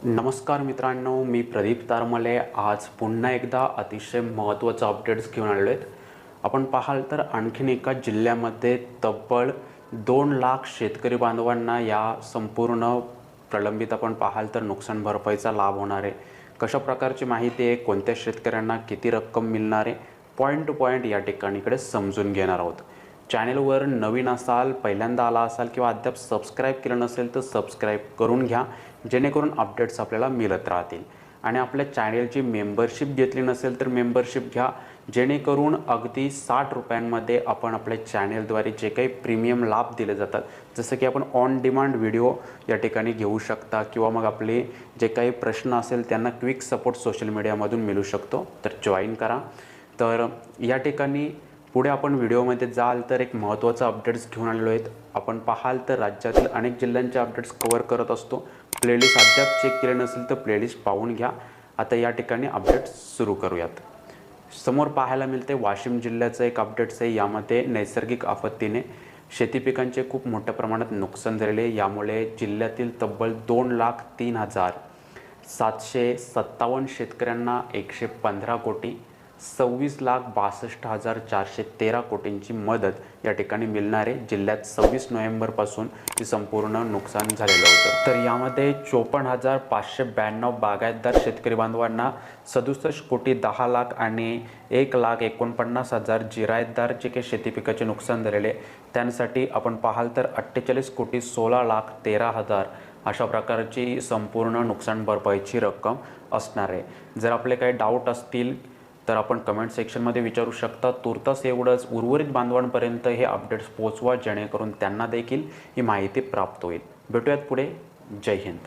नमस्कार मित्रांनो, मी प्रदीप तारमले आज पुन्हा एकदा अतिशय महत्त्वाचे अपडेट्स घेऊन आलेलो आहेत। आपण पाहाल तर आणखीन एका जिल्ह्यामध्ये तब्बल 2 लाख शेतकरी बांधवांना या संपूर्ण प्रलंबित आपण पाहाल तर नुकसान भरपाईचा लाभ होणार आहे। कशा प्रकारची माहिती आहे, कोणत्या शेतकऱ्यांना किती रक्कम मिळणार आहे, पॉइंट टू पॉइंट या ठिकाणीकडे समजून घेणार आहोत। चॅनलवर नवीन असाल, पहिल्यांदा आला असाल किंवा अद्याप सबस्क्राइब केलं नसेल तर सबस्क्राइब करून घ्या, जेणेकरून अपडेट्स आपल्याला मिळत राहतील। आणि आपल्या चॅनलची मेंबरशिप घेतली नसेल तर मेंबरशिप घ्या, जेणेकरून अगदी 60 रुपयांमध्ये आपण आपल्या चॅनलद्वारे जे काही प्रीमियम लाभ दिले जातात, जसं की आपण ऑन डिमांड व्हिडिओ या ठिकाणी घेऊ शकता किंवा मग आपले जे काही प्रश्न असेल त्यांना क्विक सपोर्ट सोशल मीडियामधून मिळू शकतो, तर जॉईन करा। तर या ठिकाणी पुढे आपण व्हिडिओमध्ये जाल तर एक महत्त्वाचा अपडेट्स घेऊन आलेलो आहेत। आपण पाहाल तर राज्यातील अनेक जिल्ह्यांचे अपडेट्स कव्हर करत असतो। प्लेलिस्ट अद्याप चेक केले नसेल तर प्लेलिस्ट पाहून घ्या। आता या ठिकाणी अपडेट्स सुरू करूयात। समोर पाहायला मिळते वाशिम जिल्ह्याचं एक अपडेट्स आहे। यामध्ये नैसर्गिक आपत्तीने शेती पिकांचे खूप मोठ्या प्रमाणात नुकसान झालेले, यामुळे जिल्ह्यातील तब्बल 2,03,757 शेतकऱ्यांना 115 कोटी 26,62,413 कोटींची मदत या ठिकाणी मिळणार आहे। जिल्ह्यात 26 नोव्हेंबरपासून ही संपूर्ण नुकसान झालेलं होतं। तर यामध्ये 54,592 बागायतदार शेतकरी बांधवांना 67 कोटी 10 लाख आणि 1,49,000 जिरायतदार जे काही शेती पिकाचे नुकसान झालेले, त्यांसाठी आपण पाहाल तर 48 कोटी 16 लाख 13,000 अशा प्रकारची संपूर्ण नुकसान भरपाईची रक्कम असणार आहे। जर आपले काही डाऊट असतील तर आपण कमेंट सेक्शनमध्ये विचारू शकता। तुर्तास एवढंच, उर्वरित बांधवांपर्यंत हे अपडेट्स पोहोचवा, जेणेकरून त्यांना देखील ही माहिती प्राप्त होईल। भेटूयात पुढे। जय हिंद।